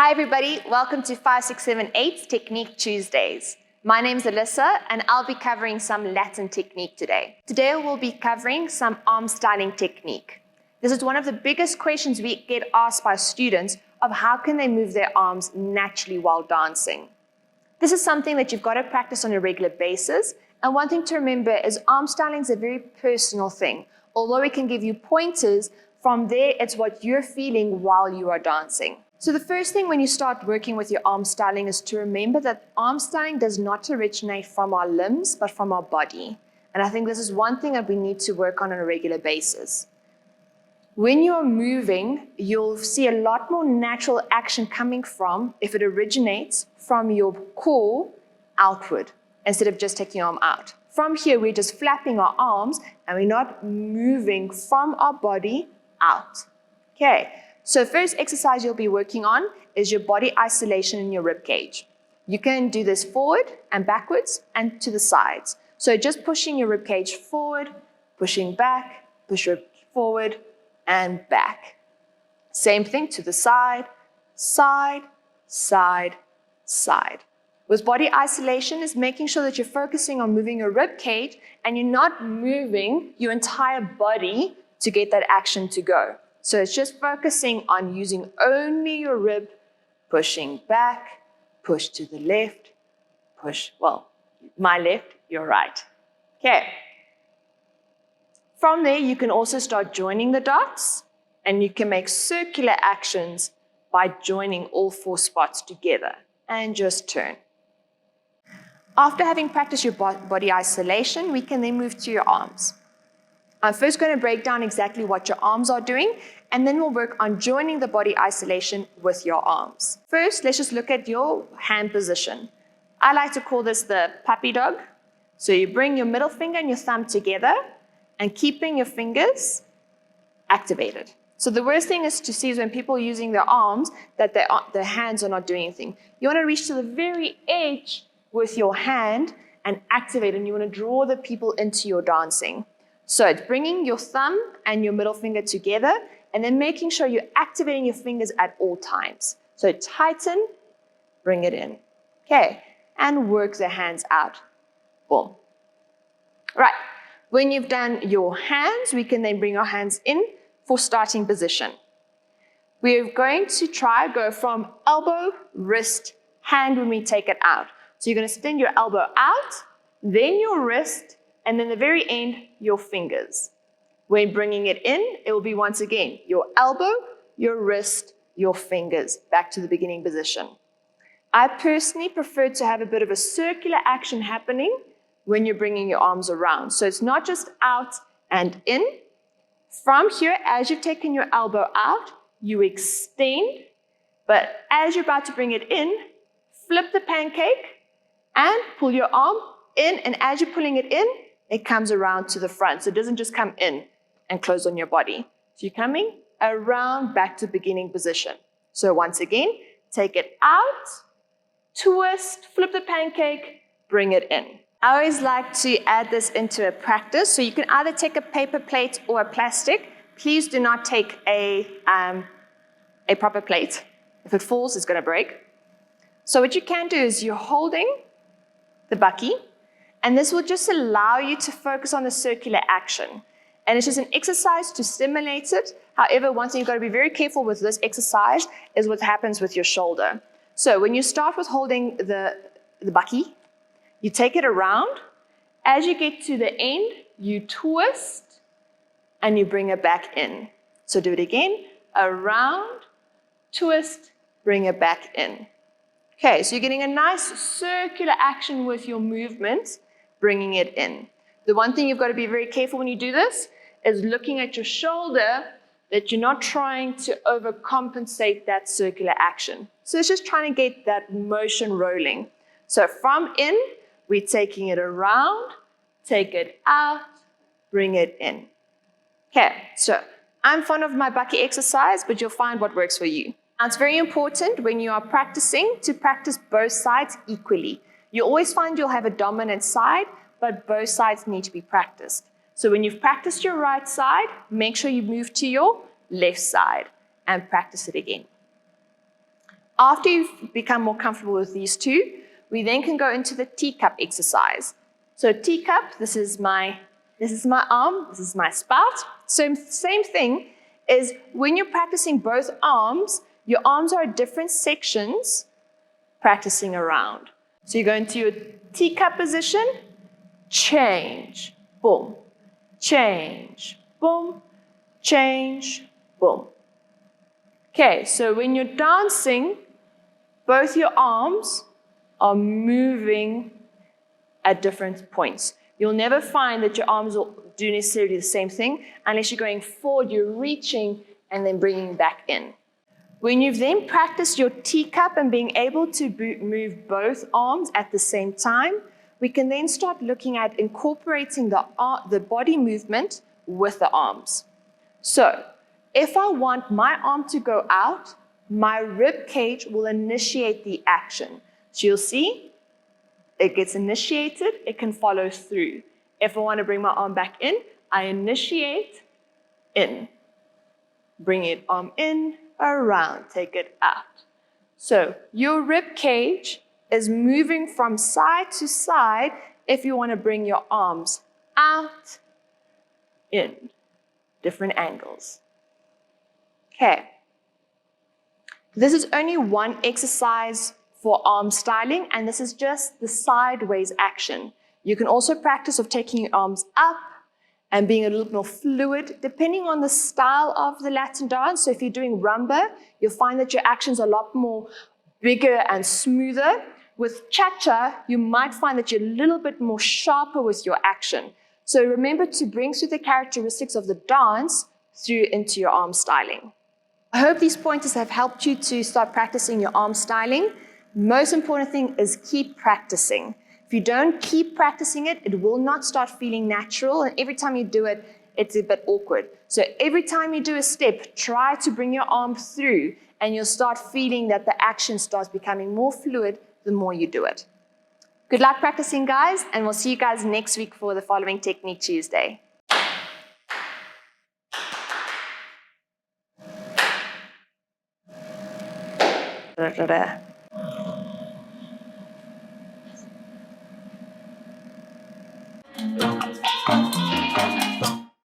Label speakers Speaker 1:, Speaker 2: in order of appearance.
Speaker 1: Hi everybody, welcome to 5678 Technique Tuesdays. My name is Alissa and I'll be covering some Latin technique today. Today we'll be covering some arm styling technique. This is one of the biggest questions we get asked by students of how can they move their arms naturally while dancing. This is something that you've got to practice on a regular basis, and one thing to remember is arm styling is a very personal thing. Although it can give you pointers, from there it's what you're feeling while you are dancing. So the first thing when you start working with your arm styling is to remember that arm styling does not originate from our limbs, but from our body. And I think this is one thing that we need to work on a regular basis. When you're moving, you'll see a lot more natural action coming from if it originates from your core outward, instead of just taking your arm out. From here, we're just flapping our arms and we're not moving from our body out. Okay. So first exercise you'll be working on is your body isolation in your rib cage. You can do this forward and backwards and to the sides. So just pushing your rib cage forward, pushing back, push it forward and back. Same thing to the side, side, side, side. With body isolation is making sure that you're focusing on moving your rib cage and you're not moving your entire body to get that action to go. So it's just focusing on using only your rib, pushing back, push to the left, push, well, my left, your right. Okay. From there, you can also start joining the dots, and you can make circular actions by joining all four spots together, and just turn. After having practiced your body isolation, we can then move to your arms. I'm first going to break down exactly what your arms are doing, and then we'll work on joining the body isolation with your arms. First, let's just look at your hand position. I like to call this the puppy dog. So you bring your middle finger and your thumb together and keeping your fingers activated. So the worst thing is to see is when people are using their arms that their hands are not doing anything. You want to reach to the very edge with your hand and activate, and you want to draw the people into your dancing. So it's bringing your thumb and your middle finger together and then making sure you're activating your fingers at all times. So tighten, bring it in. Okay, and work the hands out. Boom. Right, when you've done your hands, we can then bring our hands in for starting position. We're going to go from elbow, wrist, hand when we take it out. So you're going to extend your elbow out, then your wrist, and then the very end, your fingers. When bringing it in, it will be once again, your elbow, your wrist, your fingers, back to the beginning position. I personally prefer to have a bit of a circular action happening when you're bringing your arms around. So it's not just out and in. From here, as you've taken your elbow out, you extend, but as you're about to bring it in, flip the pancake and pull your arm in, and as you're pulling it in, it comes around to the front. So it doesn't just come in and close on your body. So you're coming around back to beginning position. So once again, take it out, twist, flip the pancake, bring it in. I always like to add this into a practice. So you can either take a paper plate or a plastic. Please do not take a proper plate. If it falls, it's going to break. So what you can do is you're holding the bucky, and this will just allow you to focus on the circular action. And it's just an exercise to stimulate it. However, one thing you've got to be very careful with this exercise is what happens with your shoulder. So when you start with holding the bucky, you take it around. As you get to the end, you twist and you bring it back in. So do it again. Around, twist, bring it back in. Okay, so you're getting a nice circular action with your movement, bringing it in. The one thing you've got to be very careful when you do this is looking at your shoulder, that you're not trying to overcompensate that circular action. So it's just trying to get that motion rolling. So from in, we're taking it around, take it out, bring it in. Okay, so I'm fond of my bucky exercise, but you'll find what works for you. Now, it's very important when you are practicing to practice both sides equally. You always find you'll have a dominant side, but both sides need to be practiced. So when you've practiced your right side, make sure you move to your left side and practice it again. After you've become more comfortable with these two, we then can go into the teacup exercise. So teacup, this is my arm, this is my spout. So same thing is when you're practicing both arms, your arms are at different sections practicing around. So you go into your teacup position, change, boom, change, boom, change, boom. Okay, so when you're dancing, both your arms are moving at different points. You'll never find that your arms will do necessarily the same thing unless you're going forward, you're reaching and then bringing back in. When you've then practiced your teacup and being able to move both arms at the same time, we can then start looking at incorporating the body movement with the arms. So, if I want my arm to go out, my rib cage will initiate the action. So you'll see, it gets initiated, it can follow through. If I want to bring my arm back in, I initiate, in. Bring it arm in, around, take it out. So your rib cage is moving from side to side if you want to bring your arms out, in, different angles. Okay. This is only one exercise for arm styling, and this is just the sideways action. You can also practice of taking your arms up and being a little more fluid, depending on the style of the Latin dance. So if you're doing rumba, you'll find that your actions are a lot more bigger and smoother. With cha-cha, you might find that you're a little bit more sharper with your action. So remember to bring through the characteristics of the dance through into your arm styling. I hope these pointers have helped you to start practicing your arm styling. Most important thing is keep practicing. If you don't keep practicing it, it will not start feeling natural, and every time you do it, it's a bit awkward. So every time you do a step, try to bring your arm through, and you'll start feeling that the action starts becoming more fluid the more you do it. Good luck practicing, guys, and we'll see you guys next week for the following Technique Tuesday. Da, da, da.